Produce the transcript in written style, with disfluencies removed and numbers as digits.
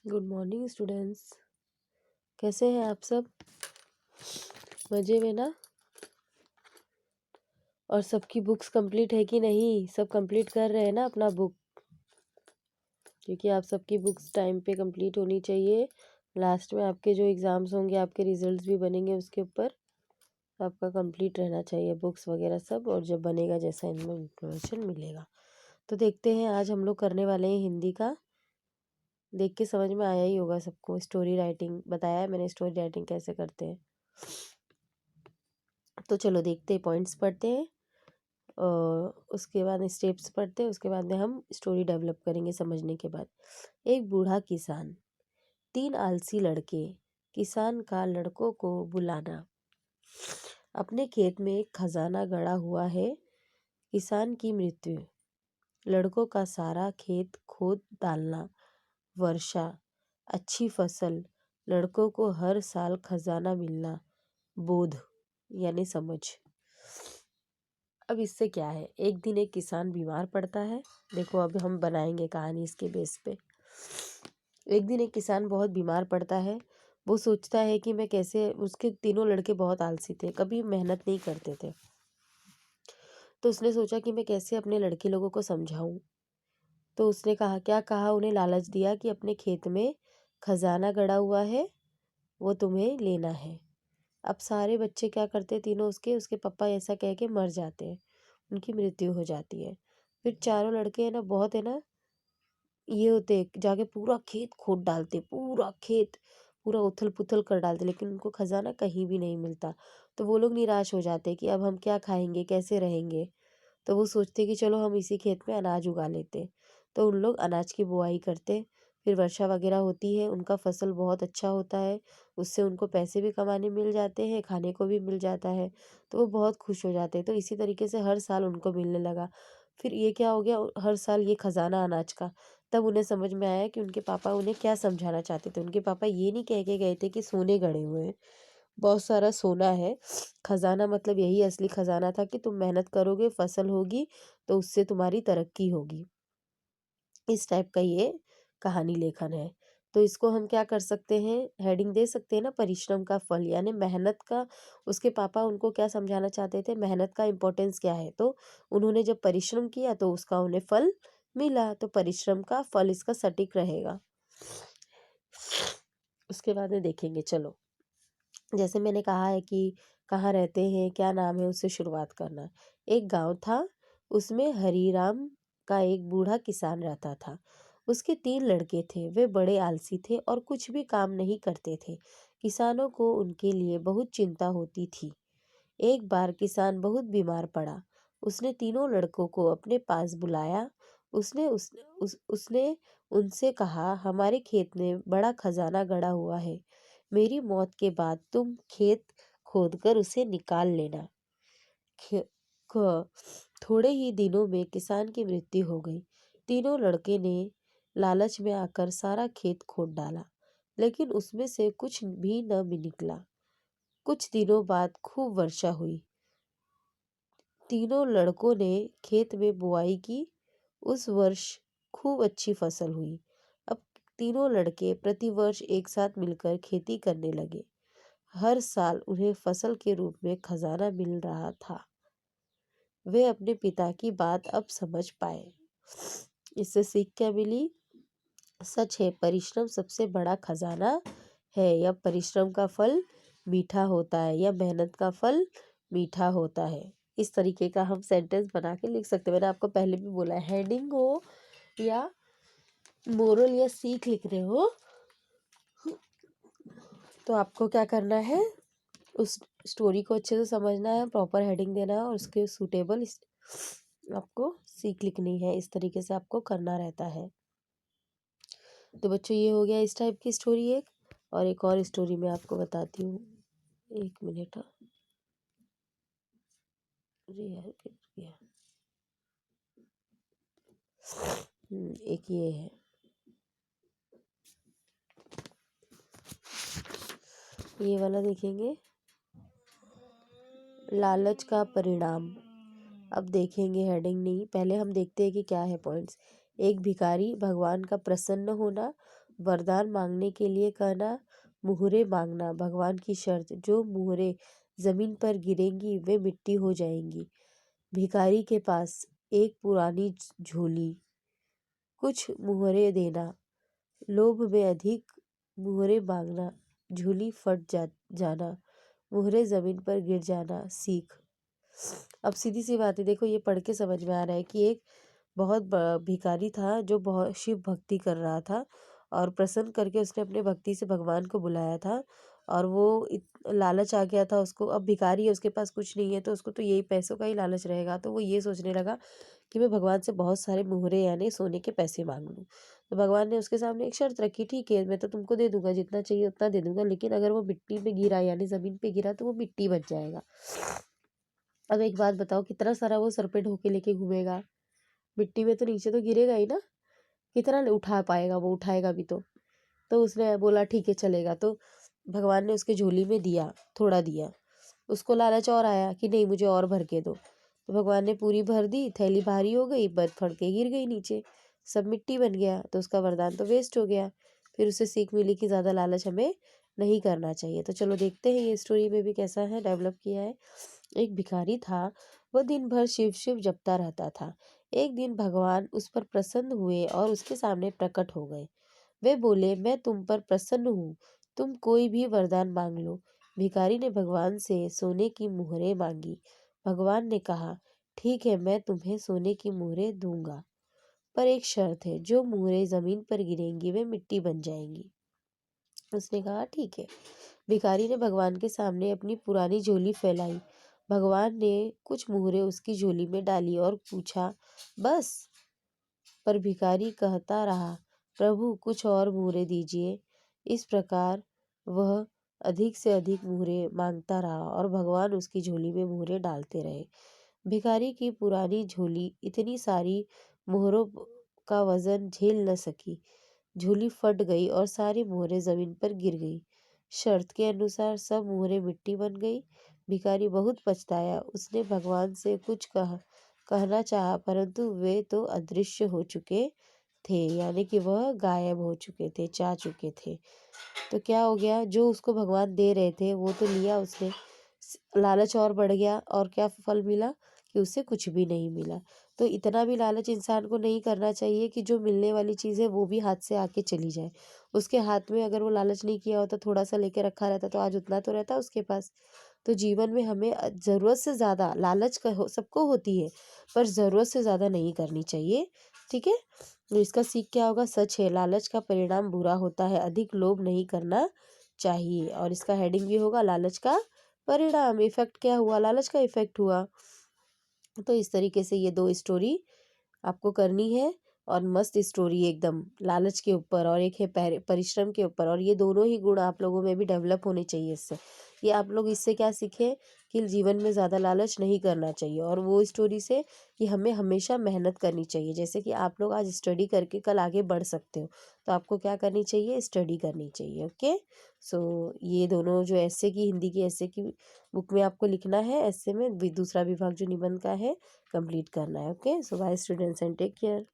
Good morning students. कैसे हैं आप सब? मज़े में ना? और सबकी बुक्स कंप्लीट है कि नहीं? सब कंप्लीट कर रहे हैं ना अपना बुक? क्योंकि आप सबकी बुक्स टाइम पे कंप्लीट होनी चाहिए। लास्ट में आपके जो एग्ज़ाम्स होंगे, आपके रिजल्ट्स भी बनेंगे, उसके ऊपर आपका कंप्लीट रहना चाहिए बुक्स वगैरह सब। और जब बनेगा जैसा इनमें इन्फॉर्मेशन मिलेगा। तो देखते हैं, आज हम लोग करने वाले हैं हिंदी का। देख के समझ में आया ही होगा सबको। स्टोरी राइटिंग बताया है मैंने, स्टोरी राइटिंग कैसे करते हैं। तो चलो देखते हैं, पॉइंट्स पढ़ते हैं और उसके बाद स्टेप्स पढ़ते हैं। उसके बाद में हम स्टोरी डेवलप करेंगे समझने के बाद। एक बूढ़ा किसान। 3 आलसी लड़के। किसान का लड़कों को बुलाना। अपने खेत में एक खजाना गड़ा हुआ है। किसान की मृत्यु। लड़कों का सारा खेत खोद डालना। वर्षा। अच्छी फसल। लड़कों को हर साल खजाना मिलना। बोध यानी समझ। अब इससे क्या है, एक दिन एक किसान बीमार पड़ता है। देखो अब हम बनाएंगे कहानी इसके बेस पे। एक दिन एक किसान बहुत बीमार पड़ता है। वो सोचता है कि मैं कैसे, उसके तीनों लड़के बहुत आलसी थे, कभी मेहनत नहीं करते थे। तो उसने सोचा कि मैं कैसे अपने लड़के लोगों को समझाऊं। तो उसने कहा, क्या कहा, उन्हें लालच दिया कि अपने खेत में खजाना गड़ा हुआ है, वो तुम्हें लेना है। अब सारे बच्चे क्या करते, तीनों उसके उसके पापा ऐसा कह के मर जाते हैं, उनकी मृत्यु हो जाती है। फिर चारों लड़के है ना, बहुत है ना, ये होते जाके पूरा खेत खोद डालते, पूरा खेत पूरा उथल पुथल कर डालते, लेकिन उनको खजाना कहीं भी नहीं मिलता। तो वो लोग निराश हो जाते कि अब हम क्या खाएंगे, कैसे रहेंगे। तो वो सोचते कि चलो हम इसी खेत में अनाज उगा लेते। तो उन लोग अनाज की बुआई करते। फिर वर्षा वगैरह होती है, उनका फसल बहुत अच्छा होता है। उससे उनको पैसे भी कमाने मिल जाते हैं, खाने को भी मिल जाता है। तो वो बहुत खुश हो जाते हैं। तो इसी तरीके से हर साल उनको मिलने लगा। फिर ये क्या हो गया, हर साल ये खजाना अनाज का। तब उन्हें समझ में आया कि उनके पापा उन्हें क्या समझाना चाहते थे। उनके पापा ये नहीं कह के गए थे कि सोने गड़े हुए हैं, बहुत सारा सोना है। खजाना मतलब यही असली खजाना था कि तुम मेहनत करोगे, फसल होगी, तो उससे तुम्हारी तरक्की होगी। इस टाइप का ये कहानी लेखन है। तो इसको हम क्या कर सकते हैं, हेडिंग दे सकते हैं ना, परिश्रम का फल, यानी मेहनत का। उसके पापा उनको क्या समझाना चाहते थे, मेहनत का इम्पोर्टेंस क्या है। तो उन्होंने जब परिश्रम किया तो उसका उन्हें फल मिला। तो परिश्रम का फल इसका सटीक रहेगा। उसके बाद में देखेंगे, चलो। जैसे मैंने कहा है कि कहाँ रहते हैं, क्या नाम है, उससे शुरुआत करना। एक गांव था, उसमें हरीराम का एक बूढ़ा किसान रहता था। उसके 3 लड़के थे, वे बड़े आलसी थे और कुछ भी काम नहीं करते थे। किसानों को उनके लिए बहुत चिंता होती थी। एक बार किसान बहुत बीमार पड़ा। उसने तीनों लड़कों को अपने पास बुलाया। उसने उनसे कहा, हमारे खेत में बड़ा खजाना गड़ा हुआ है। मेरी मौत के बाद तुम खेत खोदकर उसे निकाल लेना। खे- ख- थोड़े ही दिनों में किसान की मृत्यु हो गई। तीनों लड़के ने लालच में आकर सारा खेत खोद डाला, लेकिन उसमें से कुछ भी न निकला। कुछ दिनों बाद खूब वर्षा हुई। तीनों लड़कों ने खेत में बुआई की। उस वर्ष खूब अच्छी फसल हुई। अब तीनों लड़के प्रतिवर्ष एक साथ मिलकर खेती करने लगे। हर साल उन्हें फसल के रूप में खजाना मिल रहा था। वे अपने पिता की बात अब समझ पाए। इससे सीख क्या मिली? सच है, परिश्रम सबसे बड़ा खजाना है। या परिश्रम का फल मीठा होता है, या मेहनत का फल मीठा होता है। इस तरीके का हम सेंटेंस बना के लिख सकते हैं। मैंने आपको पहले भी बोला है, हेडिंग हो या मोरल या सीख लिख रहे हो तो आपको क्या करना है, उस स्टोरी को अच्छे से समझना है, प्रॉपर हेडिंग देना है और उसके सूटेबल आपको सीख लिखनी है। इस तरीके से आपको करना रहता है। तो बच्चों, ये हो गया इस टाइप की स्टोरी एक। और एक और स्टोरी मैं आपको बताती हूँ। 1 मिनट। अरे यार, गिर गया। एक ये है, ये वाला देखेंगे, लालच का परिणाम। अब देखेंगे, हेडिंग नहीं, पहले हम देखते हैं कि क्या है पॉइंट्स। एक भिखारी, भगवान का प्रसन्न होना, वरदान मांगने के लिए कहना, मुहरे मांगना, भगवान की शर्त, जो मुहरे जमीन पर गिरेंगी वे मिट्टी हो जाएंगी। भिखारी के पास एक पुरानी झोली, कुछ मुहरे देना, लोभ में अधिक मुहरे मांगना, झोली जाना, मुहरे जमीन पर गिर जाना। सीख। अब सीधी सी बात है, देखो ये पढ़ के समझ में आ रहा है कि एक बहुत भिखारी था जो बहुत शिव भक्ति कर रहा था, और प्रसन्न करके उसने अपने भक्ति से भगवान को बुलाया था। और वो लालच आ गया था उसको। अब भिखारी है, उसके पास कुछ नहीं है, तो उसको तो यही पैसों का ही लालच रहेगा। तो वो ये सोचने लगा कि मैं भगवान से बहुत सारे मुहरे यानी सोने के पैसे मांग लूँ। तो भगवान ने उसके सामने एक शर्त रखी, ठीक है मैं तो तुमको दे दूंगा, जितना चाहिए उतना दे दूंगा, लेकिन अगर वो मिट्टी में गिरा यानी जमीन पे गिरा तो वो मिट्टी बन जाएगा। अब एक बात बताओ, कितना सारा वो सर पे ढोके लेके घूमेगा? मिट्टी में तो नीचे तो गिरेगा ही ना। कितना उठा पाएगा वो? उठाएगा भी तो उसने बोला ठीक है चलेगा। तो भगवान ने उसके झोली में दिया, थोड़ा दिया। उसको लालच और आया कि नहीं मुझे और भर के दो। तो भगवान ने पूरी भर दी, थैली भारी हो गई, बर्फ फट के गिर गई नीचे, सब मिट्टी बन गया। तो उसका वरदान तो वेस्ट हो गया। फिर उसे सीख मिली कि ज़्यादा लालच हमें नहीं करना चाहिए। तो चलो देखते हैं ये स्टोरी में भी कैसा है डेवलप किया है। एक भिखारी था, वह दिन भर शिव शिव जपता रहता था। एक दिन भगवान उस पर प्रसन्न हुए और उसके सामने प्रकट हो गए। वे बोले, मैं तुम पर प्रसन्न हूँ, तुम कोई भी वरदान मांग लो। भिखारी ने भगवान से सोने की मुहरें मांगी। भगवान ने कहा, ठीक है मैं तुम्हें सोने की मुहरें दूंगा, पर एक शर्त है, जो मुहरें जमीन पर गिरेंगी वे मिट्टी बन जाएंगी। उसने कहा ठीक है। भिखारी ने भगवान के सामने अपनी पुरानी झोली फैलाई। भगवान ने कुछ मुहरें उसकी झोली में डाली और पूछा, बस? पर भिखारी कहता रहा, प्रभु कुछ और मुहरें दीजिए। इस प्रकार वह अधिक से अधिक मुहरें मांगता रहा और भगवान उसकी झोली में मुहरें डालते रहे। भिखारी की पुरानी झोली इतनी सारी मुहरों का वजन झेल न सकी। झोली फट गई और सारी मुहरें जमीन पर गिर गई। शर्त के अनुसार सब मुहरें मिट्टी बन गई। भिखारी बहुत पछताया। उसने भगवान से कुछ कहना चाहा, परंतु वे तो अदृश्य हो चुके थे, यानी कि वह गायब हो चुके थे, जा चुके थे। तो क्या हो गया, जो उसको भगवान दे रहे थे वो तो लिया उसने, लालच और बढ़ गया, और क्या फल मिला कि उसे कुछ भी नहीं मिला। तो इतना भी लालच इंसान को नहीं करना चाहिए कि जो मिलने वाली चीज़ है वो भी हाथ से आके चली जाए। उसके हाथ में अगर वो लालच नहीं किया होता, थोड़ा सा लेके रखा रहता, तो आज उतना तो रहता उसके पास। तो जीवन में हमें ज़रूरत से ज़्यादा लालच सबको होती है, पर ज़रूरत से ज़्यादा नहीं करनी चाहिए। ठीक है। तो इसका सीख क्या होगा? सच है, लालच का परिणाम बुरा होता है, अधिक लोभ नहीं करना चाहिए। और इसका हेडिंग भी होगा, लालच का परिणाम। इफेक्ट क्या हुआ? लालच का इफेक्ट हुआ। तो इस तरीके से ये दो स्टोरी आपको करनी है, और मस्त स्टोरी एकदम लालच के ऊपर, और एक है परिश्रम के ऊपर, और ये दोनों ही गुण आप लोगों में भी डेवलप होने चाहिए इससे। ये आप लोग इससे क्या सीखे कि जीवन में ज़्यादा लालच नहीं करना चाहिए, और वो स्टोरी से कि हमें हमेशा मेहनत करनी चाहिए। जैसे कि आप लोग आज स्टडी करके कल आगे बढ़ सकते हो, तो आपको क्या करनी चाहिए? स्टडी करनी चाहिए। ओके। सो ये दोनों जो ऐसे की, हिंदी की ऐसे की बुक में आपको लिखना है, ऐसे में दूसरा विभाग जो निबंध का है कंप्लीट करना है। Okay. So bye students and take care.